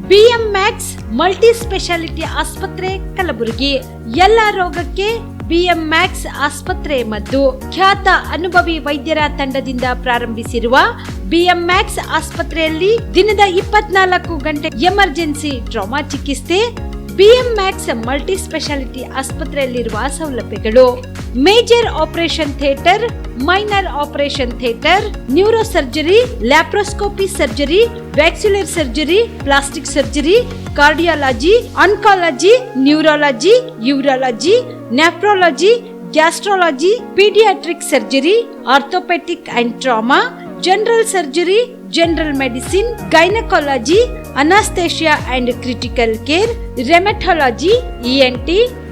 BMX multi speciality ಆಸ್ಪತ್ರೆ ಕಲಬುರಗಿ. ಎಲ್ಲ ರೋಗಕ್ಕೆ BMX ಆಸ್ಪತ್ರೆ ಮದ್ದು. ಖ್ಯಾತ ಅನುಭವಿ ವೈದ್ಯರ ತಂಡದಿಂದ ಪ್ರಾರಂಭಿಸಿರುವ BMX ಆಸ್ಪತ್ರೆಯಲ್ಲಿ ದಿನದ 24 ಗಂಟೆ ಎಮರ್ಜೆನ್ಸಿ ಟ್ರಾಮಾ ಚಿಕಿತ್ಸೆ. BMX ಮಲ್ಟಿ ಸ್ಪೆಷಾಲಿಟಿ ಆಸ್ಪತ್ರೆಯಲ್ಲಿರುವ ಸೌಲಭ್ಯಗಳು: major operation theatre, minor operation theatre, neuro surgery, laparoscopy surgery, ವ್ಯಾಕ್ಸ್ಯುಲರ್ surgery, plastic surgery, cardiology, oncology, neurology, urology, nephrology, gastrology, paediatric surgery, orthopaedic and trauma, general surgery, general medicine, gynaecology, anaesthesia and critical care, rheumatology, ENT,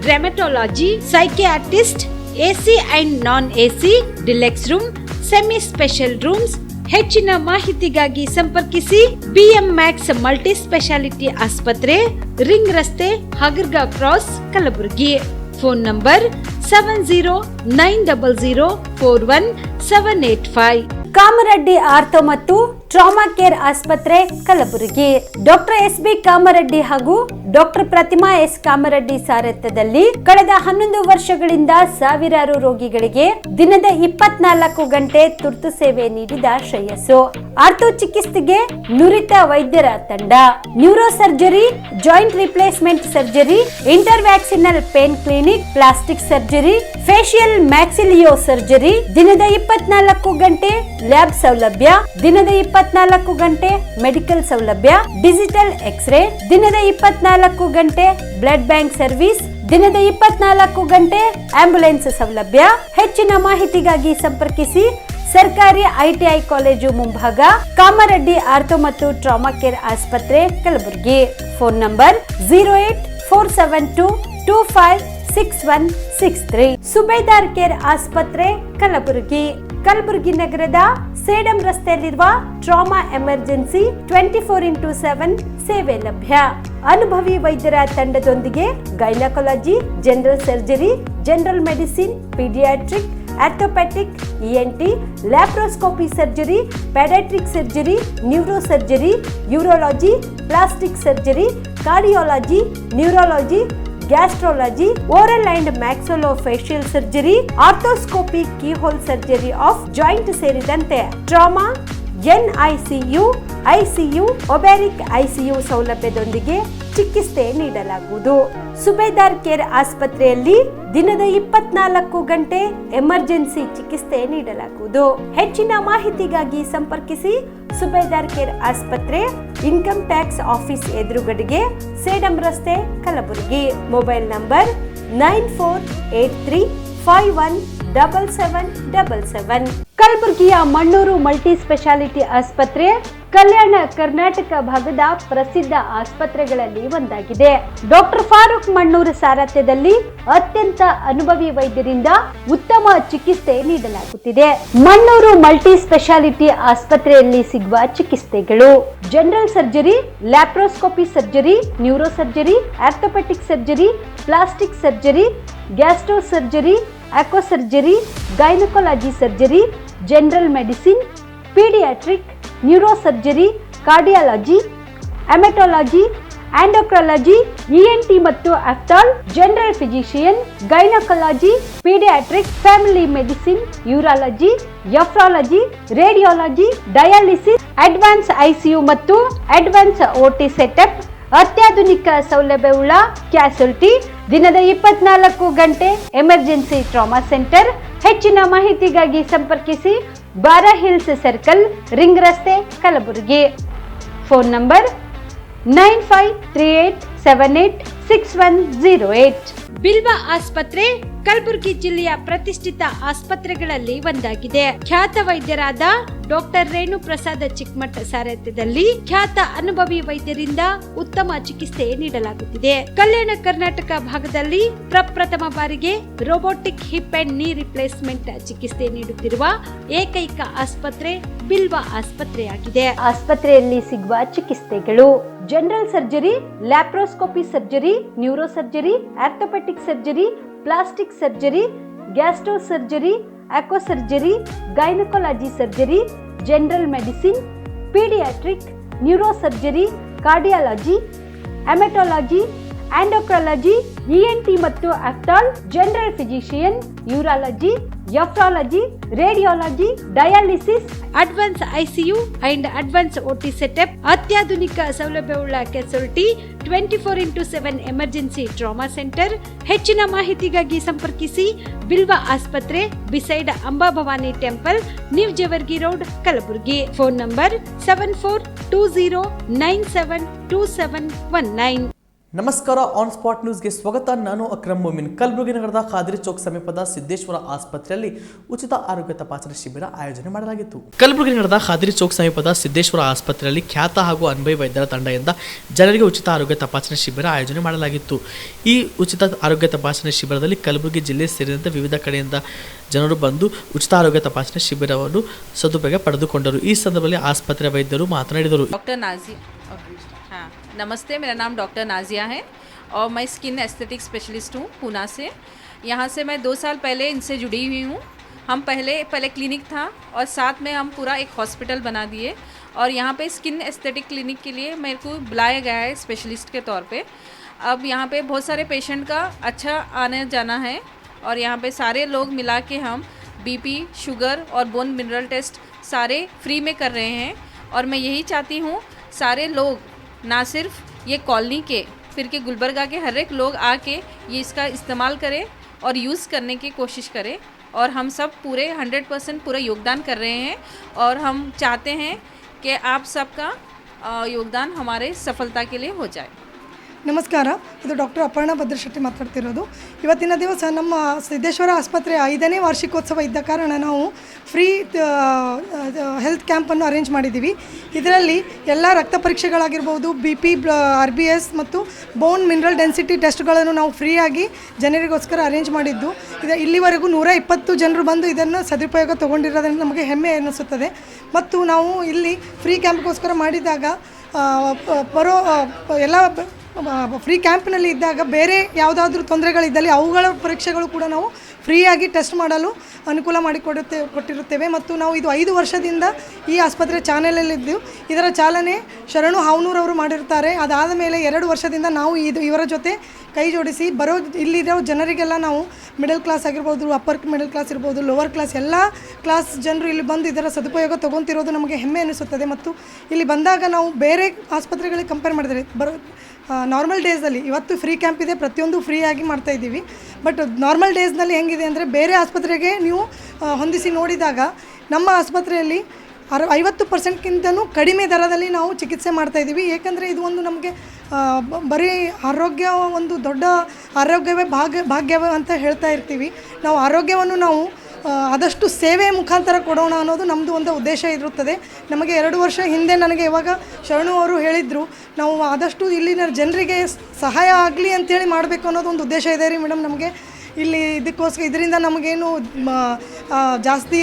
rheumatology, psychiatrist, AC and non AC, deluxe room, semi special rooms. ಹೆಚ್ಚಿನ ಮಾಹಿತಿಗಾಗಿ ಸಂಪರ್ಕಿಸಿ BMX multi speciality ಆಸ್ಪತ್ರೆ, ring ರಸ್ತೆ, Hagarga cross, Kalaburagi. Phone number 7090041785. Kamareddy ortho ಮತ್ತು trauma care ಆಸ್ಪತ್ರೆ Kalaburagi. Doctor SB Kamareddy ಹಾಗೂ doctor ಪ್ರತಿಮಾ S Kamareddy ಸಾರಥ್ಯದಲ್ಲಿ ಕಳೆದ 11 ವರ್ಷಗಳಿಂದ ಸಾವಿರಾರು ರೋಗಿಗಳಿಗೆ ದಿನದ 24 ಗಂಟೆ ತುರ್ತು ಸೇವೆ ನೀಡಿದ ಶ್ರೇಯಸ್ಸು. ಆರ್ಥೋ ಚಿಕಿತ್ಸೆಗೆ ನುರಿತ ವೈದ್ಯರ ತಂಡ, neuro surgery, joint replacement surgery, interventional pain clinic, plastic surgery, facial maxillo surgery, ದಿನದ 24 ಗಂಟೆ ಲ್ಯಾಬ್ ಸೌಲಭ್ಯ, ದಿನದ 24 ಗಂಟೆ ಮೆಡಿಕಲ್ ಸೌಲಭ್ಯ, ಡಿಜಿಟಲ್ ಎಕ್ಸ್ರೇ, ದಿನದ 24 ಗಂಟೆ ಬ್ಲಡ್ ಬ್ಯಾಂಕ್ ಸರ್ವಿಸ್, ದಿನದ 24 ಗಂಟೆ ಆಂಬ್ಯುಲೆನ್ಸ್ ಸೌಲಭ್ಯ. ಹೆಚ್ಚಿನ ಮಾಹಿತಿಗಾಗಿ ಸಂಪರ್ಕಿಸಿ ಸರ್ಕಾರಿ ITI ಕಾಲೇಜು ಮುಂಭಾಗ, ಕಾಮರೆಡ್ಡಿ ಆರ್ಥೋ ಮತ್ತು ಟ್ರಾಮಾ ಕೇರ್ ಆಸ್ಪತ್ರೆ Kalaburagi. Phone number 08472256163. Subedar care ಆಸ್ಪತ್ರೆ ಕಲಬುರಗಿ. ಕಲಬುರಗಿ ನಗರದ ಸೇಡಂ ರಸ್ತೆಯಲ್ಲಿರುವ ಟ್ರಾಮಾ ಎಮರ್ಜೆನ್ಸಿ 24x7 ಸೇವೆ ಲಭ್ಯ. ಅನುಭವಿ ವೈದ್ಯರ ತಂಡದೊಂದಿಗೆ gynaecology, general surgery, general medicine, paediatric, orthopaedic, ENT, laparoscopy surgery, paediatric surgery, neuro surgery, urology, plastic surgery, cardiology, neurology, gastrology, oral and maxillofacial surgery, arthroscopy, keyhole surgery of joint ಸೇರಿದಂತೆ trauma, NICU, ICU, obstetric ICU ಸೌಲಭ್ಯದೊಂದಿಗೆ ಚಿಕಿತ್ಸೆ ನೀಡಲಾಗುವುದು. ಸುಬೇದಾರ್ care ಆಸ್ಪತ್ರೆಯಲ್ಲಿ ದಿನದ 24 ಗಂಟೆ emergency ಚಿಕಿತ್ಸೆ ನೀಡಲಾಗುವುದು. ಹೆಚ್ಚಿನ ಮಾಹಿತಿಗಾಗಿ ಸಂಪರ್ಕಿಸಿ ಸುಬೇದಾರ್ ಕೇರ್ ಆಸ್ಪತ್ರೆ, ಇನ್ಕಮ್ ಟ್ಯಾಕ್ಸ್ ಆಫೀಸ್ ಎದುರುಗಡೆಗೆ, ಸೇಡಂ ರಸ್ತೆ, ಕಲಬುರಗಿ. Mobile number 9483517777. ಕಲಬುರಗಿಯ ಮಣ್ಣೂರು ಮಲ್ಟಿ ಸ್ಪೆಷಾಲಿಟಿ ಆಸ್ಪತ್ರೆ ಕಲ್ಯಾಣ ಕರ್ನಾಟಕ ಭಾಗದ ಪ್ರಸಿದ್ಧ ಆಸ್ಪತ್ರೆಗಳಲ್ಲಿ ಒಂದಾಗಿದೆ. ಡಾಕ್ಟರ್ ಫಾರೂಕ್ ಮಣ್ಣೂರು ಸಾರಥ್ಯದಲ್ಲಿ ಅತ್ಯಂತ ಅನುಭವಿ ವೈದ್ಯರಿಂದ ಉತ್ತಮ ಚಿಕಿತ್ಸೆ ನೀಡಲಾಗುತ್ತಿದೆ. ಮಣ್ಣೂರು ಮಲ್ಟಿ ಸ್ಪೆಷಾಲಿಟಿ ಆಸ್ಪತ್ರೆಯಲ್ಲಿ ಸಿಗುವ ಚಿಕಿತ್ಸೆಗಳು: general surgery, laparoscopy surgery, neuro surgery, orthopaedic surgery, plastic surgery, gastro surgery, aqua surgery, gynaecology surgery, general medicine, paediatric, neuro surgery, cardiology, haematology, endocrinology, ENT ಮತ್ತು ophthal, general physician, gynaecology, paediatric, family medicine, urology, nephrology, radiology, dialysis, advance ICU ಮತ್ತು advance OT setup, ಅತ್ಯಾಧುನಿಕ ಸೌಲಭ್ಯವುಳ್ಳ ಕ್ಯಾಸುಲಿಟಿ, ದಿನದ 24 ಗಂಟೆ emergency trauma centre. ಹೆಚ್ಚಿನ ಮಾಹಿತಿಗಾಗಿ ಸಂಪರ್ಕಿಸಿ ಬಾರಾ hills circle, ring ರಸ್ತೆ, ಕಲಬುರಗಿ. Phone number 9538786108. ಬಿಲ್ವಾ ಆಸ್ಪತ್ರೆ ಕಲಬುರಗಿ ಜಿಲ್ಲೆಯ ಪ್ರತಿಷ್ಠಿತ ಆಸ್ಪತ್ರೆಗಳಲ್ಲಿ ಒಂದಾಗಿದೆ. ಖ್ಯಾತ ವೈದ್ಯರಾದ ಡಾಕ್ಟರ್ ರೇಣು ಪ್ರಸಾದ್ ಚಿಕ್ಕಮಠ ಸಾರಥ್ಯದಲ್ಲಿ ಖ್ಯಾತ ಅನುಭವಿ ವೈದ್ಯರಿಂದ ಉತ್ತಮ ಚಿಕಿತ್ಸೆ ನೀಡಲಾಗುತ್ತಿದೆ. ಕಲ್ಯಾಣ ಕರ್ನಾಟಕ ಭಾಗದಲ್ಲಿ ಪ್ರಪ್ರಥಮ ಬಾರಿಗೆ robotic hip and knee replacement ಚಿಕಿತ್ಸೆ ನೀಡುತ್ತಿರುವ ಏಕೈಕ ಆಸ್ಪತ್ರೆ ಬಿಲ್ವಾ ಆಸ್ಪತ್ರೆಯಾಗಿದೆ. ಆಸ್ಪತ್ರೆಯಲ್ಲಿ ಸಿಗುವ ಚಿಕಿತ್ಸೆಗಳು: general surgery, laparoscopy surgery, neuro surgery, orthopaedic surgery, plastic surgery, gastro surgery, aqua surgery, gynaecology surgery, general medicine, paediatric, neuro surgery, cardiology, haematology, endocrinology, ENT ಮತ್ತು ophthal, general physician, urology, nephrology, radiology, dialysis, advance ICU and advance OT setup, ಅತ್ಯಾಧುನಿಕ ಸೌಲಭ್ಯವುಳ್ಳ casualty, 24x7 emergency trauma centre. ಹೆಚ್ಚಿನ ಮಾಹಿತಿಗಾಗಿ ಸಂಪರ್ಕಿಸಿ ಬಿಲ್ವ ಆಸ್ಪತ್ರೆ, beside Amba Bhavani temple, new Jevargi road, Kalaburagi. Phone number 7420972719. ನಮಸ್ಕಾರ. On spot ನ್ಯೂಸ್ಗೆ ಸ್ವಾಗತ. ನಾನು ಅಕ್ರಮ್ ಮೊಮಿನ್. ಕಲಬುರಗಿ ನಗರದ ಖಾದ್ರಿ ಚೌಕ್ ಸಮೀಪದ ಸಿದ್ದೇಶ್ವರ ಆಸ್ಪತ್ರೆಯಲ್ಲಿ ಉಚಿತ ಆರೋಗ್ಯ ತಪಾಸಣೆ ಶಿಬಿರ ಆಯೋಜನೆ ಮಾಡಲಾಗಿತ್ತು. ಕಲಬುರಗಿ ನಗರದ ಖಾದ್ರಿ ಚೌಕ್ ಸಮೀಪದ ಸಿದ್ದೇಶ್ವರ ಆಸ್ಪತ್ರೆಯಲ್ಲಿ ಖ್ಯಾತ ಹಾಗೂ ಅನ್ವಯ ವೈದ್ಯರ ತಂಡದಿಂದ ಜನರಿಗೆ ಉಚಿತ ಆರೋಗ್ಯ ತಪಾಸಣೆ ಶಿಬಿರ ಆಯೋಜನೆ ಮಾಡಲಾಗಿತ್ತು. ಈ ಉಚಿತ ಆರೋಗ್ಯ ತಪಾಸಣೆ ಶಿಬಿರದಲ್ಲಿ ಕಲಬುರಗಿ ಜಿಲ್ಲೆ ಸೇರಿದಂತೆ ವಿವಿಧ ಕಡೆಯಿಂದ ಜನರು ಬಂದು ಉಚಿತ ಆರೋಗ್ಯ ತಪಾಸಣೆ ಶಿಬಿರವನ್ನು ಸದುಪಯೋಗ ಪಡೆದುಕೊಂಡರು. ಈ ಸಂದರ್ಭದಲ್ಲಿ ಆಸ್ಪತ್ರೆ ವೈದ್ಯರು ಮಾತನಾಡಿದರು. डॉक्टर नाज़िया, हाँ नमस्ते, मेरा नाम डॉक्टर नाज़िया है और मैं स्किन एस्थेटिक स्पेशलिस्ट हूँ पूना से. यहाँ से मैं 2 साल पहले इनसे जुड़ी हुई हूँ. हम पहले क्लिनिक था और साथ में हम पूरा एक हॉस्पिटल बना दिए और यहाँ पे स्किन एस्थेटिक क्लिनिक के लिए मेरे को बुलाया गया है स्पेशलिस्ट के तौर पे. अब यहाँ पे बहुत सारे पेशेंट का अच्छा आने जाना है और यहाँ पे सारे लोग मिला के हम BP, शुगर और बोन मिनरल टेस्ट सारे फ्री में कर रहे हैं. और मैं यही चाहती हूँ सारे लोग, ना सिर्फ ये कॉलोनी के, फिर के गुलबर्गा के हर एक लोग आके ये इसका इस्तेमाल करें और यूज़ करने की कोशिश करें. और हम सब पूरे 100% पूरा योगदान कर रहे हैं और हम चाहते हैं कि आप सबका योगदान हमारे सफलता के लिए हो जाए. ನಮಸ್ಕಾರ, ಇದು ಡಾಕ್ಟರ್ ಅಪರ್ಣ ಭದ್ರಶೆಟ್ಟಿ ಮಾತಾಡ್ತಿರೋದು. ಇವತ್ತಿನ ದಿವಸ ನಮ್ಮ ಸಿದ್ದೇಶ್ವರ ಆಸ್ಪತ್ರೆಯ 5ನೇ ವಾರ್ಷಿಕೋತ್ಸವ ಇದ್ದ ಕಾರಣ ನಾವು ಫ್ರೀ ಹೆಲ್ತ್ ಕ್ಯಾಂಪನ್ನು ಅರೇಂಜ್ ಮಾಡಿದ್ದೀವಿ. ಇದರಲ್ಲಿ ಎಲ್ಲ ರಕ್ತ ಪರೀಕ್ಷೆಗಳಾಗಿರ್ಬೋದು, BP, RBS ಮತ್ತು ಬೋನ್ ಮಿನರಲ್ ಡೆನ್ಸಿಟಿ ಟೆಸ್ಟ್ಗಳನ್ನು ನಾವು ಫ್ರೀಯಾಗಿ ಜನರಿಗೋಸ್ಕರ ಅರೇಂಜ್ ಮಾಡಿದ್ದು. ಇಲ್ಲಿವರೆಗೂ 120 ಜನರು ಬಂದು ಇದನ್ನು ಸದುಪಯೋಗ ತೊಗೊಂಡಿರೋದ್ರಿಂದ ನಮಗೆ ಹೆಮ್ಮೆ ಅನ್ನಿಸುತ್ತದೆ. ಮತ್ತು ನಾವು ಇಲ್ಲಿ ಫ್ರೀ ಕ್ಯಾಂಪ್ಗೋಸ್ಕರ ಮಾಡಿದಾಗ ಎಲ್ಲ ಫ್ರೀ ಕ್ಯಾಂಪ್ನಲ್ಲಿ ಇದ್ದಾಗ ಬೇರೆ ಯಾವುದಾದ್ರೂ ತೊಂದರೆಗಳಿದ್ದಲ್ಲಿ ಅವುಗಳ ಪರೀಕ್ಷೆಗಳು ಕೂಡ ನಾವು ಫ್ರೀಯಾಗಿ ಟೆಸ್ಟ್ ಮಾಡಲು ಅನುಕೂಲ ಕೊಟ್ಟಿರುತ್ತೇವೆ. ಮತ್ತು ನಾವು ಇದು 5 ವರ್ಷದಿಂದ ಈ ಆಸ್ಪತ್ರೆ ಚಾನಲಲ್ಲಿದ್ದು ಇದರ ಚಾಲನೆ ಶರಣು ಹಾವನೂರವರು ಮಾಡಿರ್ತಾರೆ. ಅದಾದ ಮೇಲೆ 2 ವರ್ಷದಿಂದ ನಾವು ಇವರ ಜೊತೆ ಕೈ ಜೋಡಿಸಿ ಇಲ್ಲಿರೋ ಜನರಿಗೆಲ್ಲ ನಾವು ಮಿಡಲ್ ಕ್ಲಾಸ್ ಆಗಿರ್ಬೋದು, ಅಪ್ಪರ್ ಮಿಡಲ್ ಕ್ಲಾಸ್ ಇರ್ಬೋದು, ಲೋವರ್ ಕ್ಲಾಸ್ ಎಲ್ಲ ಕ್ಲಾಸ್ ಜನರು ಇಲ್ಲಿ ಬಂದು ಇದರ ಸದುಪಯೋಗ ತೊಗೊತಿರೋದು ನಮಗೆ ಹೆಮ್ಮೆ ಅನಿಸುತ್ತದೆ. ಮತ್ತು ಇಲ್ಲಿ ಬಂದಾಗ ನಾವು ಬೇರೆ ಆಸ್ಪತ್ರೆಗಳಿಗೆ ಕಂಪೇರ್ ಮಾಡಿದರೆ ನಾರ್ಮಲ್ ಡೇಸಲ್ಲಿ ಇವತ್ತು ಫ್ರೀ ಕ್ಯಾಂಪ್ ಇದೆ, ಪ್ರತಿಯೊಂದು ಫ್ರೀಯಾಗಿ ಮಾಡ್ತಾಯಿದ್ದೀವಿ. ಬಟ್ ನಾರ್ಮಲ್ ಡೇಸ್ನಲ್ಲಿ ಹೆಂಗಿದೆ ಅಂದರೆ ಬೇರೆ ಆಸ್ಪತ್ರೆಗೆ ನೀವು ಹೊಂದಿಸಿ ನೋಡಿದಾಗ ನಮ್ಮ ಆಸ್ಪತ್ರೆಯಲ್ಲಿ 50%ಗಿಂತನೂ ಕಡಿಮೆ ದರದಲ್ಲಿ ನಾವು ಚಿಕಿತ್ಸೆ ಮಾಡ್ತಾಯಿದ್ದೀವಿ. ಏಕೆಂದರೆ ಇದು ಒಂದು ನಮಗೆ ಬರೀ ಆರೋಗ್ಯ ಒಂದು ದೊಡ್ಡ ಆರೋಗ್ಯವೇ ಭಾಗ್ಯವೇ ಅಂತ ಹೇಳ್ತಾ ಇರ್ತೀವಿ. ನಾವು ಆರೋಗ್ಯವನ್ನು ನಾವು ಆದಷ್ಟು ಸೇವೆ ಮುಖಾಂತರ ಕೊಡೋಣ ಅನ್ನೋದು ನಮ್ಮದು ಒಂದು ಉದ್ದೇಶ ಇರುತ್ತದೆ. ನಮಗೆ 2 ವರ್ಷ ಹಿಂದೆ ನನಗೆ ಇವಾಗ ಶರಣು ಅವರು ಹೇಳಿದರು, ನಾವು ಆದಷ್ಟು ಇಲ್ಲಿನ ಜನರಿಗೆ ಸಹಾಯ ಆಗಲಿ ಅಂಥೇಳಿ ಮಾಡಬೇಕು ಅನ್ನೋದು ಒಂದು ಉದ್ದೇಶ ಇದೆ ರೀ ಮೇಡಮ್ ನಮಗೆ. ಇಲ್ಲಿ ಇದರಿಂದ ನಮಗೇನು ಜಾಸ್ತಿ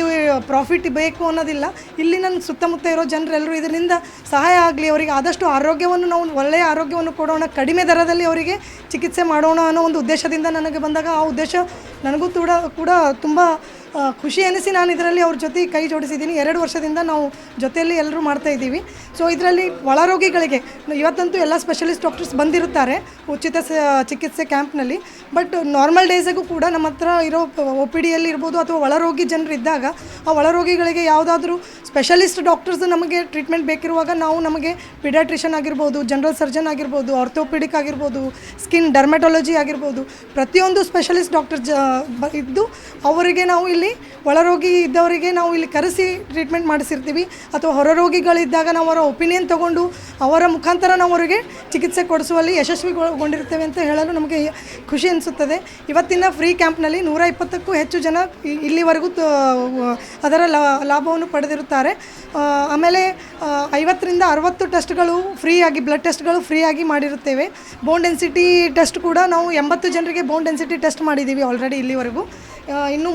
ಪ್ರಾಫಿಟ್ ಬೇಕು ಅನ್ನೋದಿಲ್ಲ. ಇಲ್ಲಿ ನನ್ನ ಸುತ್ತಮುತ್ತ ಇರೋ ಜನರೆಲ್ಲರೂ ಇದರಿಂದ ಸಹಾಯ ಆಗಲಿ, ಅವರಿಗೆ ಆದಷ್ಟು ಆರೋಗ್ಯವನ್ನು ನಾವು ಒಳ್ಳೆಯ ಆರೋಗ್ಯವನ್ನು ಕೊಡೋಣ, ಕಡಿಮೆ ದರದಲ್ಲಿ ಅವರಿಗೆ ಚಿಕಿತ್ಸೆ ಮಾಡೋಣ ಅನ್ನೋ ಒಂದು ಉದ್ದೇಶದಿಂದ ನನಗೆ ಬಂದಾಗ ಆ ಉದ್ದೇಶ ನನಗೂ ಕೂಡ ತುಂಬ ಖುಷಿ ಅನಿಸಿ ನಾನು ಇದರಲ್ಲಿ ಅವ್ರ ಜೊತೆ ಕೈ ಜೋಡಿಸಿದ್ದೀನಿ. 2 ವರ್ಷದಿಂದ ನಾವು ಜೊತೆಯಲ್ಲಿ ಎಲ್ಲರೂ ಮಾಡ್ತಾಯಿದ್ದೀವಿ. ಸೊ ಇದರಲ್ಲಿ ಒಳರೋಗಿಗಳಿಗೆ ಇವತ್ತಂತೂ ಎಲ್ಲ ಸ್ಪೆಷಲಿಸ್ಟ್ ಡಾಕ್ಟರ್ಸ್ ಬಂದಿರುತ್ತಾರೆ ಉಚಿತ ಚಿಕಿತ್ಸೆ ಕ್ಯಾಂಪ್ನಲ್ಲಿ. ಬಟ್ ನಾರ್ಮಲ್ ಡೇಸಿಗೂ ಕೂಡ ನಮ್ಮ ಹತ್ರ ಇರೋ OPDಯಲ್ಲಿ ಇರ್ಬೋದು ಅಥವಾ ಒಳರೋಗಿ ಜನರು ಇದ್ದಾಗ ಆ ಒಳರೋಗಿಗಳಿಗೆ ಯಾವುದಾದ್ರೂ ಸ್ಪೆಷಲಿಸ್ಟ್ ಡಾಕ್ಟರ್ಸ್ ನಮಗೆ ಟ್ರೀಟ್ಮೆಂಟ್ ಬೇಕಿರುವಾಗ ನಾವು ನಮಗೆ ಪಿಡಿಯಾಟ್ರಿಷನ್ ಆಗಿರ್ಬೋದು, ಜನರಲ್ ಸರ್ಜನ್ ಆಗಿರ್ಬೋದು, ಆರ್ಥೋಪೆಡಿಕ್ ಆಗಿರ್ಬೋದು, ಸ್ಕಿನ್ ಡರ್ಮೆಟಾಲಜಿ ಆಗಿರ್ಬೋದು, ಪ್ರತಿಯೊಂದು ಸ್ಪೆಷಲಿಸ್ಟ್ ಡಾಕ್ಟರ್ ಇದ್ದು ಅವರಿಗೆ ನಾವು ಇಲ್ಲಿ ಒಳರೋಗಿ ಇದ್ದವರಿಗೆ ನಾವು ಇಲ್ಲಿ ಕರೆಸಿ ಟ್ರೀಟ್ಮೆಂಟ್ ಮಾಡಿಸಿರ್ತೀವಿ. ಅಥವಾ ಹೊರರೋಗಿಗಳಿದ್ದಾಗ ನಾವು ಅವರ ಒಪಿನಿಯನ್ ತೊಗೊಂಡು ಅವರ ಮುಖಾಂತರ ನಾವು ಅವರಿಗೆ ಚಿಕಿತ್ಸೆ ಕೊಡಿಸುವಲ್ಲಿ ಯಶಸ್ವಿಗೊಂಡಿರ್ತೇವೆ ಅಂತ ಹೇಳಲು ನಮಗೆ ಖುಷಿ ಅನಿಸುತ್ತದೆ. ಇವತ್ತಿನ ಫ್ರೀ ಕ್ಯಾಂಪ್ನಲ್ಲಿ 120ಕ್ಕೂ ಹೆಚ್ಚು ಜನ ಇಲ್ಲಿವರೆಗೂ ಅದರ ಲಾಭವನ್ನು ಪಡೆದಿರುತ್ತಾರೆ. ಆಮೇಲೆ 50ರಿಂದ 60 ಟೆಸ್ಟ್ಗಳು ಫ್ರೀಯಾಗಿ, ಬ್ಲಡ್ ಟೆಸ್ಟ್ಗಳು ಫ್ರೀಯಾಗಿ ಮಾಡಿರುತ್ತೇವೆ. ಬೋನ್ ಡೆನ್ಸಿಟಿ ಟೆಸ್ಟ್ ಕೂಡ ನಾವು 80 ಜನರಿಗೆ ಬೋನ್ ಡೆನ್ಸಿಟಿ ಟೆಸ್ಟ್ ಮಾಡಿದ್ದೀವಿ ಆಲ್ರೆಡಿ ಇಲ್ಲಿವರೆಗೂ. ಇನ್ನೂ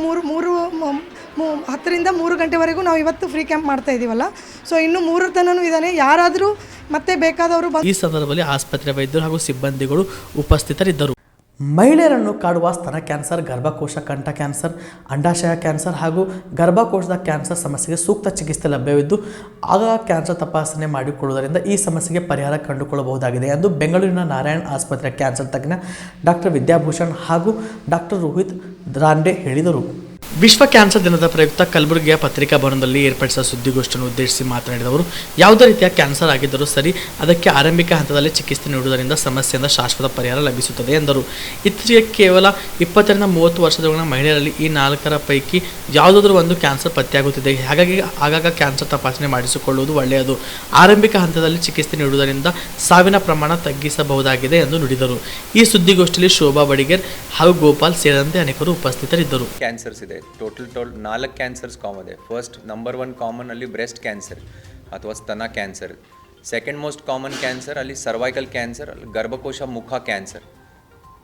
10ರಿಂದ 3 ಗಂಟೆವರೆಗೂ ನಾವು ಇವತ್ತು ಫ್ರೀ ಕ್ಯಾಂಪ್ ಮಾಡ್ತಾ ಇದ್ದೀವಲ್ಲ. ಸೊ ಇನ್ನೂ 3 ತನೂ ಇದ್ದಾನೆ. ಯಾರಾದರೂ ಮತ್ತೆ ಬೇಕಾದವರು ಈ ಸಂದರ್ಭದಲ್ಲಿ ಆಸ್ಪತ್ರೆ ವೈದ್ಯರು ಹಾಗೂ ಸಿಬ್ಬಂದಿಗಳು ಉಪಸ್ಥಿತರಿದ್ದರು. ಮಹಿಳೆಯರನ್ನು ಕಾಡುವ ಸ್ತನ ಕ್ಯಾನ್ಸರ್, ಗರ್ಭಕೋಶ ಕಂಠ ಕ್ಯಾನ್ಸರ್, ಅಂಡಾಶಯ ಕ್ಯಾನ್ಸರ್ ಹಾಗೂ ಗರ್ಭಕೋಶದ ಕ್ಯಾನ್ಸರ್ ಸಮಸ್ಯೆಗೆ ಸೂಕ್ತ ಚಿಕಿತ್ಸೆ ಲಭ್ಯವಿದ್ದು ಆಗಾಗ ಕ್ಯಾನ್ಸರ್ ತಪಾಸಣೆ ಮಾಡಿಕೊಳ್ಳುವುದರಿಂದ ಈ ಸಮಸ್ಯೆಗೆ ಪರಿಹಾರ ಕಂಡುಕೊಳ್ಳಬಹುದಾಗಿದೆ ಎಂದು ಬೆಂಗಳೂರಿನ ನಾರಾಯಣ್ ಆಸ್ಪತ್ರೆಯ ಕ್ಯಾನ್ಸರ್ ತಜ್ಞ ಡಾಕ್ಟರ್ ವಿದ್ಯಾಭೂಷಣ್ ಹಾಗೂ ಡಾಕ್ಟರ್ ರೋಹಿತ್ ರಾಂಡೆ ಹೇಳಿದರು. ವಿಶ್ವ ಕ್ಯಾನ್ಸರ್ ದಿನದ ಪ್ರಯುಕ್ತ ಕಲಬುರಗಿಯ ಪತ್ರಿಕಾ ಭವನದಲ್ಲಿ ಏರ್ಪಡಿಸಿದ ಸುದ್ದಿಗೋಷ್ಠಿಯನ್ನು ಉದ್ದೇಶಿಸಿ ಮಾತನಾಡಿದವರು, ಯಾವುದೇ ರೀತಿಯ ಕ್ಯಾನ್ಸರ್ ಆಗಿದ್ದರೂ ಸರಿ ಅದಕ್ಕೆ ಆರಂಭಿಕ ಹಂತದಲ್ಲಿ ಚಿಕಿತ್ಸೆ ನೀಡುವುದರಿಂದ ಸಮಸ್ಯೆಯಿಂದ ಶಾಶ್ವತ ಪರಿಹಾರ ಲಭಿಸುತ್ತದೆ ಎಂದರು. ಇತ್ತೀಚೆಗೆ ಕೇವಲ 20-30 ವರ್ಷದೊಳಗಿನ ಮಹಿಳೆಯರಲ್ಲಿ ಈ 4 ಪೈಕಿ ಯಾವುದಾದ್ರೂ ಒಂದು ಕ್ಯಾನ್ಸರ್ ಪತ್ತೆಯಾಗುತ್ತಿದೆ. ಹಾಗಾಗಿ ಆಗಾಗ ಕ್ಯಾನ್ಸರ್ ತಪಾಸಣೆ ಮಾಡಿಸಿಕೊಳ್ಳುವುದು ಒಳ್ಳೆಯದು. ಆರಂಭಿಕ ಹಂತದಲ್ಲಿ ಚಿಕಿತ್ಸೆ ನೀಡುವುದರಿಂದ ಸಾವಿನ ಪ್ರಮಾಣ ತಗ್ಗಿಸಬಹುದಾಗಿದೆ ಎಂದು ನುಡಿದರು. ಈ ಸುದ್ದಿಗೋಷ್ಠಿಯಲ್ಲಿ ಶೋಭಾ ಬಡಿಗೇರ್ ಹಾಗೂ ಗೋಪಾಲ್ ಸೇರಿದಂತೆ ಅನೇಕರು ಉಪಸ್ಥಿತರಿದ್ದರು. ಕ್ಯಾನ್ಸರ್ಸ್ ಇದೆ, ಟೋಟಲ್ 4 ಕ್ಯಾನ್ಸರ್ಸ್ ಕಾಮನ್ ಇದೆ. ಫಸ್ಟ್ ನಂಬರ್ 1 ಕಾಮನ್ ಅಲ್ಲಿ ಬ್ರೆಸ್ಟ್ ಕ್ಯಾನ್ಸರ್ ಅಥವಾ ಸ್ತನ cancer. Second most common cancer ಅಲ್ಲಿ ಸರ್ವೈಕಲ್ ಕ್ಯಾನ್ಸರ್, ಅಲ್ಲಿ ಗರ್ಭಕೋಶ ಮುಖ cancer.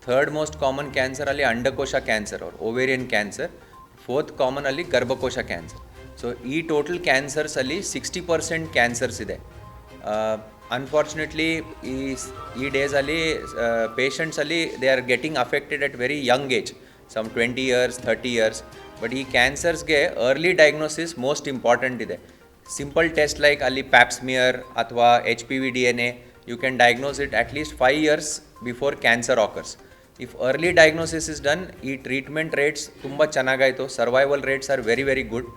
Third most common cancer ಅಲ್ಲಿ ಅಂಡಕೋಶ ಕ್ಯಾನ್ಸರ್ और ಓವೇರಿಯನ್ ಕ್ಯಾನ್ಸರ್. ಫೋರ್ತ್ ಕಾಮನ್ ಅಲ್ಲಿ ಗರ್ಭಕೋಶ ಕ್ಯಾನ್ಸರ್. ಸೊ ಈ ಟೋಟಲ್ ಕ್ಯಾನ್ಸರ್ಸ್ ಅಲ್ಲಿ 60% ಕ್ಯಾನ್ಸರ್ಸ್ ಇದೆ. ಅನ್ಫಾರ್ಚುನೇಟ್ಲಿ ಈ ಡೇಸಲ್ಲಿ ಪೇಷಂಟ್ಸಲ್ಲಿ they are getting affected at very young age, some 20 years 30 years. But ಈ ಕ್ಯಾನ್ಸರ್ಸ್ಗೆ ಅರ್ಲಿ ಡಯಾಗ್ನೋಸಿಸ್ ಮೋಸ್ಟ್ ಇಂಪಾರ್ಟೆಂಟ್ ಇದೆ. ಸಿಂಪಲ್ ಟೆಸ್ಟ್ ಲೈಕ್ ಅಲ್ಲಿ ಪ್ಯಾಪ್ಸ್ಮಿಯರ್ ಅಥವಾ HPV DNA, you can diagnose it at least 5 years before cancer occurs. If early diagnosis is done, ಈ treatment rates ತುಂಬ ಚೆನ್ನಾಗಾಯಿತು. Survival rates are very very good.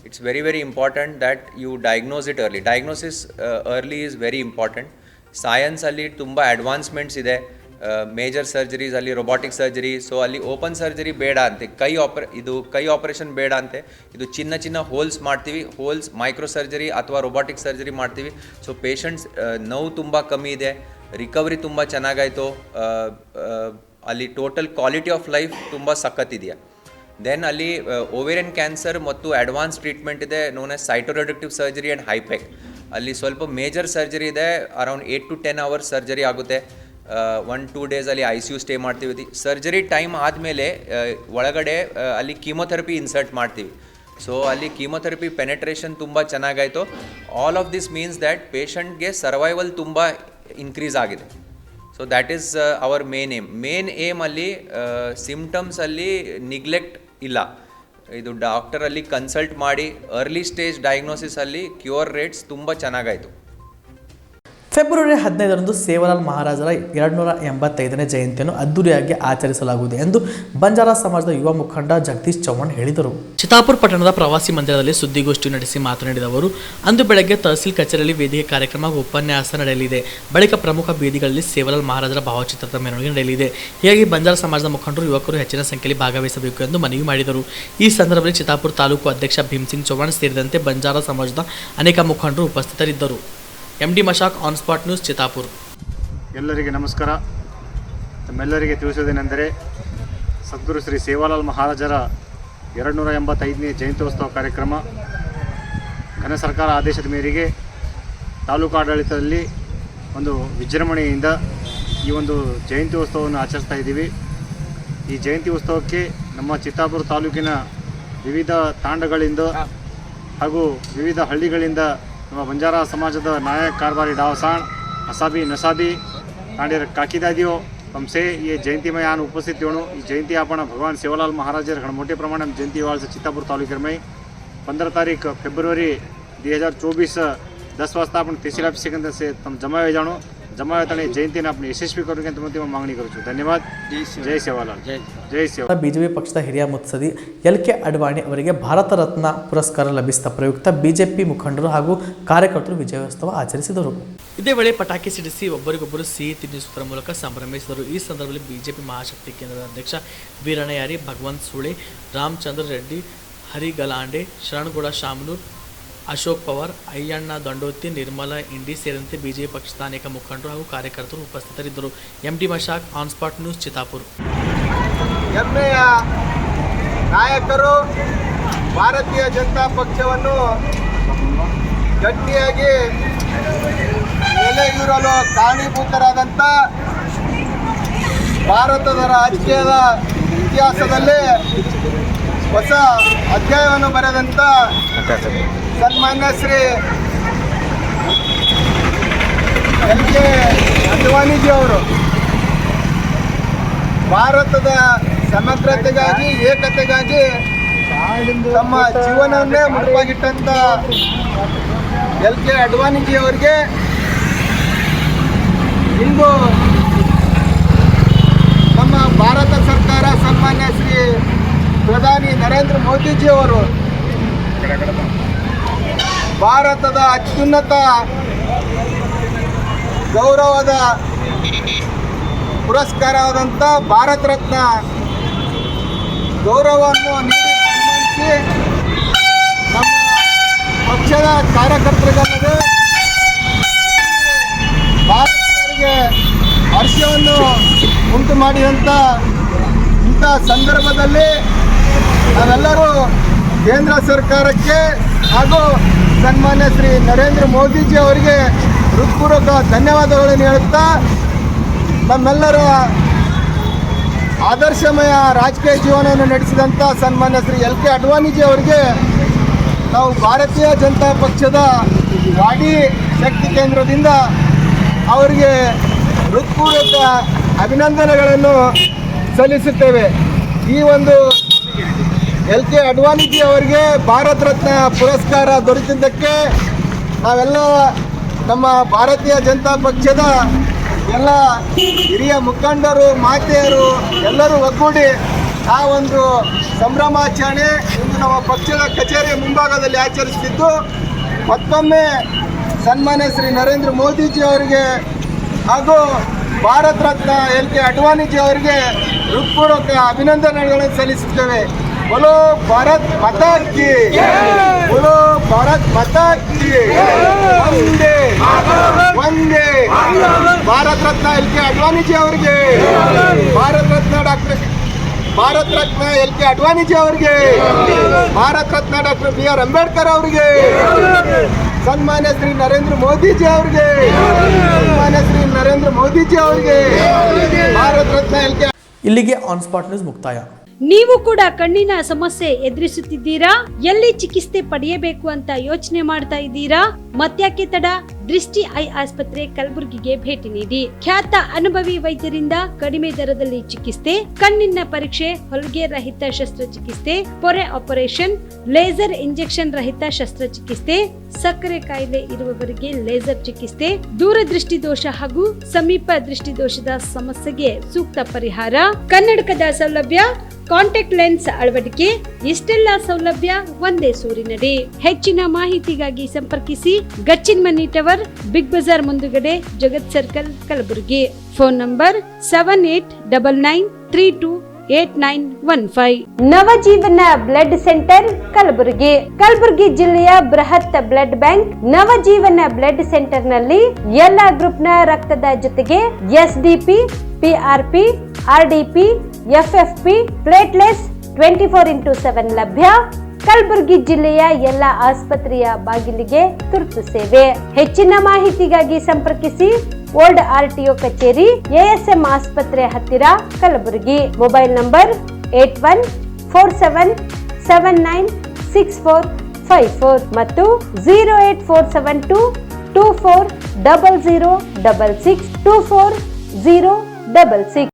It's very very important that you diagnose it early. Diagnosis early is very important. Science ಅಲ್ಲಿ ತುಂಬ advancements ಇದೆ. Major surgeries ಅಲ್ಲಿ robotic surgery, so ಅಲ್ಲಿ open surgery ಬೇಡ ಅಂತೆ, ಕೈ ಆಪರೇಷನ್ ಬೇಡ ಅಂತೆ. ಇದು ಚಿನ್ನ ಹೋಲ್ಸ್ ಮಾಡ್ತೀವಿ, ಹೋಲ್ಸ್ ಮೈಕ್ರೋ ಸರ್ಜರಿ ಅಥವಾ robotic ಸರ್ಜರಿ ಮಾಡ್ತೀವಿ. ಸೊ ಪೇಷಂಟ್ಸ್ ನೋವು ತುಂಬ ಕಮ್ಮಿ ಇದೆ, ರಿಕವರಿ ತುಂಬ ಚೆನ್ನಾಗಾಯಿತು. ಅಲ್ಲಿ ಟೋಟಲ್ ಕ್ವಾಲಿಟಿ ಆಫ್ ಲೈಫ್ ತುಂಬ ಸಖತ್ತಿದೆಯಾ. ದೆನ್ ಅಲ್ಲಿ ಓವೇರಿಯನ್ ಕ್ಯಾನ್ಸರ್ ಮತ್ತು ಅಡ್ವಾನ್ಸ್ ಟ್ರೀಟ್ಮೆಂಟ್ ಇದೆ, known as cytoreductive surgery and ಹೈಪೆಕ್. ಅಲ್ಲಿ ಸ್ವಲ್ಪ ಮೇಜರ್ ಸರ್ಜರಿ ಇದೆ, ಅರೌಂಡ್ 8 to 10 hours ಸರ್ಜರಿ ಆಗುತ್ತೆ. 1-2 days ಅಲ್ಲಿ ICU ಸ್ಟೇ ಮಾಡ್ತೀವಿ. ಸರ್ಜರಿ ಟೈಮ್ ಆದಮೇಲೆ ಒಳಗಡೆ ಅಲ್ಲಿ ಕೀಮೊಥೆರಪಿ ಇನ್ಸರ್ಟ್ ಮಾಡ್ತೀವಿ. ಸೊ ಅಲ್ಲಿ ಕೀಮೊಥೆರಪಿ ಪೆನೆಟ್ರೇಷನ್ ತುಂಬ ಚೆನ್ನಾಗಾಯಿತು. All of this means that ಪೇಷಂಟ್ಗೆ ಸರ್ವೈವಲ್ ತುಂಬ ಇನ್ಕ್ರೀಸ್ ಆಗಿದೆ. So that is our main aim ಅಲ್ಲಿ ಸಿಮ್ಟಮ್ಸಲ್ಲಿ ನಿಗ್ಲೆಕ್ಟ್ ಇಲ್ಲ. ಇದು ಡಾಕ್ಟರಲ್ಲಿ ಕನ್ಸಲ್ಟ್ ಮಾಡಿ ಅರ್ಲಿ ಸ್ಟೇಜ್ ಡಯಾಗ್ನೋಸಿಸಲ್ಲಿ ಕ್ಯೂರ್ ರೇಟ್ಸ್ ತುಂಬ ಚೆನ್ನಾಗಾಯಿತು. ಫೆಬ್ರವರಿ 15ರಂದು ಸೇವಾಲಾಲ್ ಮಹಾರಾಜರ 285ನೇ ಜಯಂತಿಯನ್ನು ಅದ್ದೂರಿಯಾಗಿ ಆಚರಿಸಲಾಗುವುದು ಎಂದು ಬಂಜಾರ ಸಮಾಜದ ಯುವ ಮುಖಂಡ ಜಗದೀಶ್ ಚೌಹಾಣ್ ಹೇಳಿದರು. ಚಿತಾಪುರ ಪಟ್ಟಣದ ಪ್ರವಾಸಿ ಮಂದಿರದಲ್ಲಿ ಸುದ್ದಿಗೋಷ್ಠಿ ನಡೆಸಿ ಮಾತನಾಡಿದ ಅವರು, ಅಂದು ಬೆಳಗ್ಗೆ ತಹಸೀಲ್ ಕಚೇರಿಯಲ್ಲಿ ವೇದಿಕೆ ಕಾರ್ಯಕ್ರಮ ಉಪನ್ಯಾಸ ನಡೆಯಲಿದೆ. ಬಳಿಕ ಪ್ರಮುಖ ಬೀದಿಗಳಲ್ಲಿ ಸೇವಾಲಾಲ್ ಮಹಾರಾಜರ ಭಾವಚಿತ್ರದ ಮೆರವಣಿಗೆ ನಡೆಯಲಿದೆ. ಹೀಗಾಗಿ ಬಂಜಾರ ಸಮಾಜದ ಮುಖಂಡರು ಯುವಕರು ಹೆಚ್ಚಿನ ಸಂಖ್ಯೆಯಲ್ಲಿ ಭಾಗವಹಿಸಬೇಕು ಎಂದು ಮನವಿ ಮಾಡಿದರು. ಈ ಸಂದರ್ಭದಲ್ಲಿ ಚಿತಾಪುರ ತಾಲೂಕು ಅಧ್ಯಕ್ಷ ಭೀಮಸಿಂಗ್ ಚೌಹಾಣ್ ಸೇರಿದಂತೆ ಬಂಜಾರ ಸಮಾಜದ ಅನೇಕ ಮುಖಂಡರು ಉಪಸ್ಥಿತರಿದ್ದರು. MD Mashak, on spot news, Chitapur. ಎಲ್ಲರಿಗೆ ನಮಸ್ಕಾರ. ತಮ್ಮೆಲ್ಲರಿಗೆ ತಿಳಿಸುವುದೇನೆಂದರೆ, ಸದ್ಗುರು ಶ್ರೀ ಸೇವಾಲಾಲ್ ಮಹಾರಾಜರ 285ನೇ ಜಯಂತ್ಯೋತ್ಸವ ಕಾರ್ಯಕ್ರಮ ಘನ ಸರ್ಕಾರ ಆದೇಶದ ಮೇರೆಗೆ ತಾಲೂಕು ಆಡಳಿತದಲ್ಲಿ ಒಂದು ವಿಜೃಂಭಣೆಯಿಂದ ಈ ಒಂದು ಜಯಂತಿ ಉತ್ಸವವನ್ನು ಆಚರಿಸ್ತಾ ಇದ್ದೀವಿ. ಈ ಜಯಂತಿ ಉತ್ಸವಕ್ಕೆ ನಮ್ಮ ಚಿತ್ತಾಪುರ ತಾಲೂಕಿನ ವಿವಿಧ ತಾಂಡಗಳಿಂದ ಹಾಗೂ ವಿವಿಧ ಹಳ್ಳಿಗಳಿಂದ ನಮ್ಮ ಬಂಜಾರ समाज नायक कारभारी डावसाण असाबी नसाबी तांडेर काकीदादियों हमसे ये जयंती में यहाँ उपस्थित होणु. ಈ ಜಯಂತಿ आपण भगवान सेवालाल महाराजर घण मोठे प्रमाणात जयंती वाळसे चित्तापूर तालुक्यामध्ये 15 तारीख फेब्रुवारी 2024 10 वाजता आपण तहसील ऑफिस से जमावे जाणू. जमावे जयंतीने आपण यशस्वी करून तुम्हाला मागणी करू. धन्यवाद. जय सेवालाल. जय सेवा. ಬಿಜೆಪಿ ಪಕ್ಷದ ಹಿರಿಯ ಮುತ್ಸದಿ LK ಅಡ್ವಾಣಿ ಅವರಿಗೆ ಭಾರತ ರತ್ನ ಪುರಸ್ಕಾರ ಲಭಿಸಿದ ಪ್ರಯುಕ್ತ ಬಿಜೆಪಿ ಮುಖಂಡರು ಹಾಗೂ ಕಾರ್ಯಕರ್ತರು ವಿಜಯೋತ್ಸವ ಆಚರಿಸಿದರು. ಇದೇ ವೇಳೆ ಪಟಾಕಿ ಸಿಡಿಸಿ ಒಬ್ಬರಿಗೊಬ್ಬರು ಸಿಹಿ ತಿನ್ನಿಸುವುದರ ಮೂಲಕ ಸಂಭ್ರಮಿಸಿದರು. ಈ ಸಂದರ್ಭದಲ್ಲಿ ಬಿಜೆಪಿ ಮಹಾಶಕ್ತಿ ಕೇಂದ್ರದ ಅಧ್ಯಕ್ಷ ವೀರಣ್ಣಯಾರಿ, ಭಗವಂತ್ ಸುಳೆ, ರಾಮಚಂದ್ರ ರೆಡ್ಡಿ, ಹರಿ ಗಲಾಂಡೆ, ಶರಣಗೌಡ ಶಾಮನೂರ್, ಅಶೋಕ್ ಪವಾರ್, ಅಯ್ಯಣ್ಣ ದಂಡೋತಿ, ನಿರ್ಮಲಾ ಇಂಡಿ ಸೇರಿದಂತೆ ಬಿಜೆಪಿ ಪಕ್ಷದ ಅನೇಕ ಮುಖಂಡರು ಹಾಗೂ ಕಾರ್ಯಕರ್ತರು ಉಪಸ್ಥಿತರಿದ್ದರು. MD Mashak, on spot news, Chitapur. ಹೆಮ್ಮೆಯ ನಾಯಕರು ಭಾರತೀಯ ಜನತಾ ಪಕ್ಷವನ್ನು ಗಟ್ಟಿಯಾಗಿ ನೆಲೆಯೂರಲು ಕಾರಣೀಭೂತರಾದಂಥ ಭಾರತದ ರಾಜಕೀಯದ ಇತಿಹಾಸದಲ್ಲಿ ಹೊಸ ಅಧ್ಯಾಯವನ್ನು ಬರೆದಂಥ ಸನ್ಮಾನ್ಯ ಶ್ರೀ LK ಅಡ್ವಾಣಿಜಿ ಅವರು ಭಾರತದ ಸಮಗ್ರತೆಗಾಗಿ ಏಕತೆಗಾಗಿ ತಮ್ಮ ಜೀವನವನ್ನೇ ಮುಡುಪಾಗಿಟ್ಟಂಥ LK ಅಡ್ವಾಣಿಜಿಯವರಿಗೆ ಇಂದು ನಮ್ಮ ಭಾರತ ಸರ್ಕಾರ ಸನ್ಮಾನ್ಯ ಶ್ರೀ ಪ್ರಧಾನಿ ನರೇಂದ್ರ ಮೋದಿಜಿಯವರು ಭಾರತದ ಅತ್ಯುನ್ನತ ಗೌರವದ ಪುರಸ್ಕಾರವಾದಂಥ ಭಾರತ ರತ್ನ ಗೌರವವನ್ನು ನೀಡಿ ಸನ್ಮಾನಿಸಿ ನಮ್ಮ ಪಕ್ಷದ ಕಾರ್ಯಕರ್ತರಿಗಲ್ಲದೆ ಭಾರತೀಯರಿಗೆ ಹರ್ಷವನ್ನು ಉಂಟು ಮಾಡಿದಂಥ ಇಂಥ ಸಂದರ್ಭದಲ್ಲಿ ನಾವೆಲ್ಲರೂ ಕೇಂದ್ರ ಸರ್ಕಾರಕ್ಕೆ ಹಾಗೂ ಸನ್ಮಾನ್ಯ ಶ್ರೀ ನರೇಂದ್ರ ಮೋದಿಜಿ ಅವರಿಗೆ ಹೃತ್ಪೂರ್ವಕ ಧನ್ಯವಾದಗಳನ್ನು ಹೇಳುತ್ತಾ ನಮ್ಮೆಲ್ಲರ ಆದರ್ಶಮಯ ರಾಜಕೀಯ ಜೀವನವನ್ನು ನಡೆಸಿದಂಥ ಸನ್ಮಾನ್ಯ ಶ್ರೀ LK ಅಡ್ವಾಣಿಜಿ ಅವರಿಗೆ ನಾವು ಭಾರತೀಯ ಜನತಾ ಪಕ್ಷದ ವಾಡಿ ಶಕ್ತಿ ಕೇಂದ್ರದಿಂದ ಅವರಿಗೆ ಹೃತ್ಪೂರ್ವಕ ಅಭಿನಂದನೆಗಳನ್ನು ಸಲ್ಲಿಸುತ್ತೇವೆ. ಈ ಒಂದು LK ಅಡ್ವಾಣಿಜಿ ಅವರಿಗೆ ಭಾರತ ರತ್ನ ಪುರಸ್ಕಾರ ದೊರೆತಿದ್ದಕ್ಕೆ ನಾವೆಲ್ಲ ನಮ್ಮ ಭಾರತೀಯ ಜನತಾ ಪಕ್ಷದ ಎಲ್ಲ ಹಿರಿಯ ಮುಖಂಡರು ಮಾತೆಯರು ಎಲ್ಲರೂ ಒಗ್ಗೂಡಿ ಆ ಒಂದು ಸಂಭ್ರಮಾಚರಣೆ ಇಂದು ನಮ್ಮ ಪಕ್ಷದ ಕಚೇರಿಯ ಮುಂಭಾಗದಲ್ಲಿ ಆಚರಿಸುತ್ತಿದ್ದು ಮತ್ತೊಮ್ಮೆ ಸನ್ಮಾನ್ಯ ಶ್ರೀ ನರೇಂದ್ರ ಮೋದಿಜಿ ಅವರಿಗೆ ಹಾಗೂ ಭಾರತ ರತ್ನ LK ಅಡ್ವಾಣಿಜಿ ಅವರಿಗೆ ಹೃತ್ಪೂರ್ವಕ ಅಭಿನಂದನೆಗಳನ್ನು ಸಲ್ಲಿಸುತ್ತೇವೆ. बोलो भारत माता की, बोलो भारत माता की, वंदे वंदे. भारत रत्न LK ಅಡ್ವಾಣಿಜಿ ಅವರಿಗೆ, ಭಾರತ ರತ್ನ LK ಅಡ್ವಾಣಿಜಿ ಅವರಿಗೆ, ಭಾರತ ರತ್ನ ಡಾಕ್ಟರ್ BR ಅಂಬೇಡ್ಕರ್ ಅವರಿಗೆ, ಸನ್ಮಾನ್ಯ ಶ್ರೀ ನರೇಂದ್ರ ಮೋದಿಜಿ ಅವರಿಗೆ, ಸನ್ಮಾನ್ಯ ಶ್ರೀ ನರೇಂದ್ರ ಮೋದಿಜಿ ಅವರಿಗೆ ಭಾರತ ರತ್ನ LK. ಇಲ್ಲಿಗೆ ಆನ್ ಸ್ಪಾಟ್ ನ್ಯೂಸ್ ಮುಕ್ತಾಯ. ನೀವು ಕೂಡ ಕಣ್ಣಿನ ಸಮಸ್ಯೆ ಎದುರಿಸುತ್ತಿದ್ದೀರಾ? ಎಲ್ಲಿ ಚಿಕಿತ್ಸೆ ಪಡೆಯಬೇಕು ಅಂತ ಯೋಚನೆ ಮಾಡ್ತಾ ಇದ್ದೀರಾ? ಮತ್ಯಾಕೆ ತಡ? ದೃಷ್ಟಿ ಐ ಆಸ್ಪತ್ರೆ ಕಲಬುರಗಿಗೆ ಭೇಟಿ ನೀಡಿ. ಖ್ಯಾತ ಅನುಭವಿ ವೈದ್ಯರಿಂದ ಕಡಿಮೆ ದರದಲ್ಲಿ ಚಿಕಿತ್ಸೆ, ಕಣ್ಣಿನ ಪರೀಕ್ಷೆ, ಹೊಲಿಗೆ ರಹಿತ ಶಸ್ತ್ರಚಿಕಿತ್ಸೆ, ಪೊರೆ ಆಪರೇಷನ್, ಲೇಸರ್ ಇಂಜೆಕ್ಷನ್ ರಹಿತ ಶಸ್ತ್ರಚಿಕಿತ್ಸೆ, ಸಕ್ಕರೆ ಕಾಯಿಲೆ ಇರುವವರಿಗೆ ಲೇಸರ್ ಚಿಕಿತ್ಸೆ, ದೂರದೃಷ್ಟಿ ದೋಷ ಹಾಗೂ ಸಮೀಪ ದೃಷ್ಟಿ ದೋಷದ ಸಮಸ್ಯೆಗೆ ಸೂಕ್ತ ಪರಿಹಾರ, ಕನ್ನಡಕದ ಸೌಲಭ್ಯ, ಕಾಂಟ್ಯಾಕ್ಟ್ ಲೆನ್ಸ್ ಅಳವಡಿಕೆ, ಇಷ್ಟೆಲ್ಲ ಸೌಲಭ್ಯ ಒಂದೇ ಸೂರಿನಡಿ. ಹೆಚ್ಚಿನ ಮಾಹಿತಿಗಾಗಿ ಸಂಪರ್ಕಿಸಿ Gachchin Mani tower, Big Bazaar ಮುಂದುಗಡೆ, Jagat circle, Kalaburagi. Phone number 7899328915. Navajeevana blood centre Kalaburagi. Kalaburagi ಜಿಲ್ಲೆಯ ಬೃಹತ್ blood bank Navajeevana blood centre ನಲ್ಲಿ ಎಲ್ಲಾ ಗ್ರೂಪ್ ನ ರಕ್ತದ ಜೊತೆಗೆ SDP, PRP, RDP, FFP, ಪ್ಲೇಟ್ಲೆಸ್ 24x7 ಲಭ್ಯ. ಕಲಬುರಗಿ ಜಿಲ್ಲೆಯ ಎಲ್ಲ ಆಸ್ಪತ್ರೆಯ ಬಾಗಿಲಿಗೆ ತುರ್ತು ಸೇವೆ. ಹೆಚ್ಚಿನ ಮಾಹಿತಿಗಾಗಿ ಸಂಪರ್ಕಿಸಿ ಓಲ್ಡ್ RTO ಕಚೇರಿ, ASM ಆಸ್ಪತ್ರೆ ಹತ್ತಿರ, ಕಲಬುರಗಿ. ಮೊಬೈಲ್ ನಂಬರ್ 8147979644 ಮತ್ತು 08472240066 240066.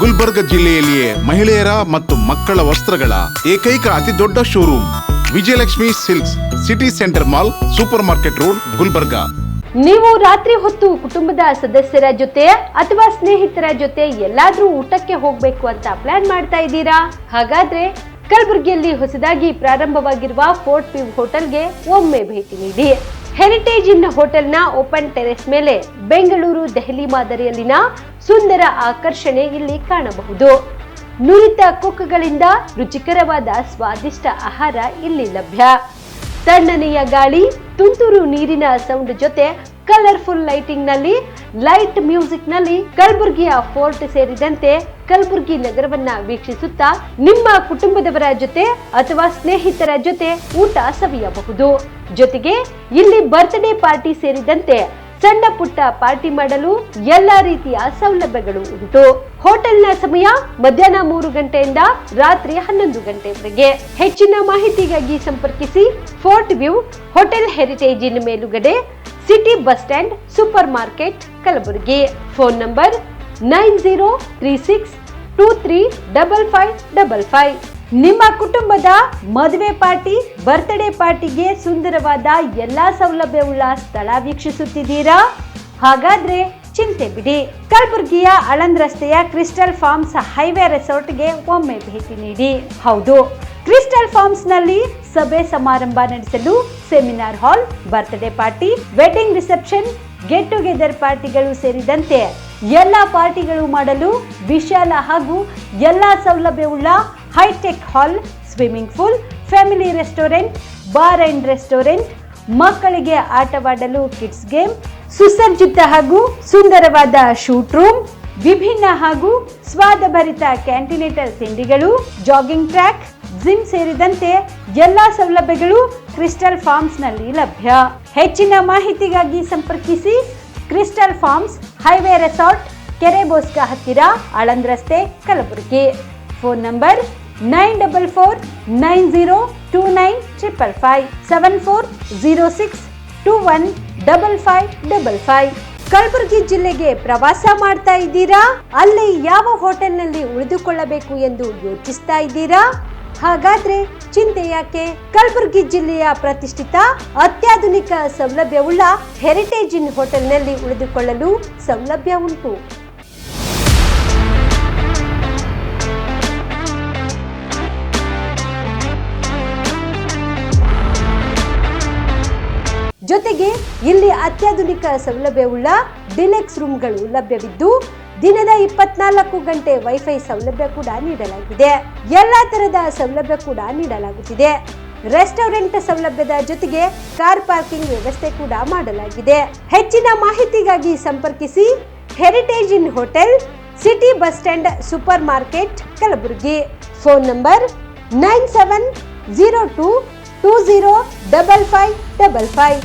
ಗುಲ್ಬರ್ಗ ಜಿಲ್ಲೆಯಲ್ಲಿಯೇ ಮಹಿಳೆಯರ ಮತ್ತು ಮಕ್ಕಳ ವಸ್ತ್ರಗಳ ಏಕೈಕ ಅತಿ ದೊಡ್ಡ showroom Vijayalakshmi silks, city centre mall, super market road, Gulbarga. ನೀವು ರಾತ್ರಿ ಹೊತ್ತು ಕುಟುಂಬದ ಸದಸ್ಯರ ಜೊತೆ ಅಥವಾ ಸ್ನೇಹಿತರ ಜೊತೆ ಎಲ್ಲಾದ್ರೂ ಊಟಕ್ಕೆ ಹೋಗ್ಬೇಕು ಅಂತ ಪ್ಲಾನ್ ಮಾಡ್ತಾ ಇದ್ದೀರಾ? ಹಾಗಾದ್ರೆ ಕಲಬುರಗಿಯಲ್ಲಿ ಹೊಸದಾಗಿ ಪ್ರಾರಂಭವಾಗಿರುವ ಫೋರ್ಟ್ ವ್ಯೂ ಹೋಟೆಲ್ಗೆ ಒಮ್ಮೆ ಭೇಟಿ ನೀಡಿ. ಹೆರಿಟೇಜ್ ಇನ್ ಹೋಟೆಲ್ನ ಓಪನ್ ಟೆರೆಸ್ ಮೇಲೆ ಬೆಂಗಳೂರು ದೆಹಲಿ ಮಾದರಿಯಲ್ಲಿನ ಸುಂದರ ಆಕರ್ಷಣೆ ಇಲ್ಲಿ ಕಾಣಬಹುದು. ನುರಿತ ಕುಕ್ಗಳಿಂದ ರುಚಿಕರವಾದ ಸ್ವಾದಿಷ್ಟ ಆಹಾರ ಇಲ್ಲಿ ಲಭ್ಯ. ತಣ್ಣನೆಯ ಗಾಳಿ, ತುಂತುರು ನೀರಿನ ಸೌಂಡ್ ಜೊತೆ ಕಲರ್ಫುಲ್ ಲೈಟಿಂಗ್ ನಲ್ಲಿ, ಲೈಟ್ ಮ್ಯೂಸಿಕ್ ನಲ್ಲಿ ಕಲಬುರಗಿಯ ಫೋರ್ಟ್ ಸೇರಿದಂತೆ ಕಲಬುರಗಿ ನಗರವನ್ನ ವೀಕ್ಷಿಸುತ್ತಾ ನಿಮ್ಮ ಕುಟುಂಬದವರ ಜೊತೆ ಅಥವಾ ಸ್ನೇಹಿತರ ಜೊತೆ ಊಟ ಸವಿಯಬಹುದು. ಜೊತೆಗೆ ಇಲ್ಲಿ ಬರ್ತ್ಡೇ ಪಾರ್ಟಿ ಸೇರಿದಂತೆ ಸಣ್ಣ ಪುಟ್ಟ ಪಾರ್ಟಿ ಮಾಡಲು ಎಲ್ಲಾ ರೀತಿಯ ಸೌಲಭ್ಯಗಳು ಉಂಟು. ಹೋಟೆಲ್ನ ಸಮಯ ಮಧ್ಯಾಹ್ನ 3 ಗಂಟೆಯಿಂದ ರಾತ್ರಿ 11 ಗಂಟೆವರೆಗೆ. ಹೆಚ್ಚಿನ ಮಾಹಿತಿಗಾಗಿ ಸಂಪರ್ಕಿಸಿ ಫೋರ್ಟ್ ವ್ಯೂ ಹೋಟೆಲ್ ಹೆರಿಟೇಜ್ ಇನ್ ಮೇಲುಗಡೆ, city bus stand, super market, Kalaburagi. Phone number 9036235555. ನಿಮ್ಮ ಕುಟುಂಬದ ಮದುವೆ ಪಾರ್ಟಿ, ಬರ್ತ್ಡೇ ಪಾರ್ಟಿಗೆ ಸುಂದರವಾದ ಎಲ್ಲಾ ಸೌಲಭ್ಯವುಳ್ಳ ಸ್ಥಳ ವೀಕ್ಷಿಸುತ್ತಿದ್ದೀರಾ? ಹಾಗಾದ್ರೆ ಚಿಂತೆ ಬಿಡಿ. ಕಲಬುರಗಿಯ ಆಳಂದ್ ರಸ್ತೆಯ ಕ್ರಿಸ್ಟಲ್ ಫಾರ್ಮ್ಸ್ ಹೈವೇ ರೆಸಾರ್ಟ್ಗೆ ಒಮ್ಮೆ ಭೇಟಿ ನೀಡಿ. ಹೌದು, ಕ್ರಿಸ್ಟಲ್ ಫಾರ್ಮ್ಸ್ ನಲ್ಲಿ ಸಭೆ ಸಮಾರಂಭ ನಡೆಸಲು seminar hall, birthday party, wedding reception, get together ಪಾರ್ಟಿಗಳು ಸೇರಿದಂತೆ ಎಲ್ಲಾ ಪಾರ್ಟಿಗಳು ಮಾಡಲು ವಿಶಾಲ ಹಾಗೂ ಎಲ್ಲಾ ಸೌಲಭ್ಯವುಳ್ಳ hi tech hall, swimming pool, family restaurant, bar and restaurant, ಮಕ್ಕಳಿಗೆ ಆಟವಾಡಲು ಕಿಡ್ಸ್ ಗೇಮ್, ಸುಸಜ್ಜಿತ ಹಾಗೂ ಸುಂದರವಾದ ಶೂಟ್ ರೂಮ್, ವಿಭಿನ್ನ ಹಾಗೂ ಸ್ವಾದಭರಿತ ಕ್ಯಾಂಟಿನೇಟಲ್ ತಿಂಡಿಗಳು, ಜಾಗಿಂಗ್ ಟ್ರ್ಯಾಕ್, ಜಿಮ್ ಸೇರಿದಂತೆ ಎಲ್ಲಾ ಸೌಲಭ್ಯಗಳು ಕ್ರಿಸ್ಟಲ್ ಫಾರ್ಮ್ಸ್ ನಲ್ಲಿ ಲಭ್ಯ. ಹೆಚ್ಚಿನ ಮಾಹಿತಿಗಾಗಿ ಸಂಪರ್ಕಿಸಿ ಕ್ರಿಸ್ಟಲ್ ಫಾರ್ಮ್ಸ್ ಹೈವೇ ರೆಸಾರ್ಟ್, ಕೆರೆ ಬೋಸ್ಕ ಹತ್ತಿರ, ಆಳಂದ್ ರಸ್ತೆ, ಕಲಬುರಗಿ. Phone number 9490295555 7406215555. ಕಲಬುರಗಿ ಜಿಲ್ಲೆಗೆ ಪ್ರವಾಸ ಮಾಡ್ತಾ ಇದ್ದೀರಾ? ಅಲ್ಲಿ ಯಾವ ಹೋಟೆಲ್ನಲ್ಲಿ ಉಳಿದುಕೊಳ್ಳಬೇಕು ಎಂದು ಯೋಚಿಸ್ತಾ ಇದ್ದೀರಾ? ಹಾಗಾದ್ರೆ ಚಿಂತೆ ಯಾಕೆ? ಕಲಬುರಗಿ ಜಿಲ್ಲೆಯ ಪ್ರತಿಷ್ಠಿತ ಅತ್ಯಾಧುನಿಕ ಸೌಲಭ್ಯವುಳ್ಳ ಹೆರಿಟೇಜ್ ಇನ್ ಹೋಟೆಲ್ನಲ್ಲಿ ಉಳಿದುಕೊಳ್ಳಲು ಸೌಲಭ್ಯ ಉಂಟು. ಜೊತೆಗೆ ಇಲ್ಲಿ ಅತ್ಯಾಧುನಿಕ ಸೌಲಭ್ಯವುಳ್ಳ ಡಿಲೆಕ್ಸ್ ರೂಮ್ಗಳು ಲಭ್ಯವಿದ್ದು ದಿನದ 24 ಗಂಟೆ ವೈಫೈ ಸೌಲಭ್ಯ ಕೂಡ ನೀಡಲಾಗಿದೆ. ಎಲ್ಲಾ ತರದ ಸೌಲಭ್ಯ ಕೂಡ ನೀಡಲಾಗುತ್ತಿದೆ. ರೆಸ್ಟೋರೆಂಟ್ ಸೌಲಭ್ಯದ ಜೊತೆಗೆ ಕಾರ್ ಪಾರ್ಕಿಂಗ್ ವ್ಯವಸ್ಥೆ ಕೂಡ ಮಾಡಲಾಗಿದೆ. ಹೆಚ್ಚಿನ ಮಾಹಿತಿಗಾಗಿ ಸಂಪರ್ಕಿಸಿ heritage inn hotel, city bus stand, super market, Kalaburagi. Phone number 9702205555.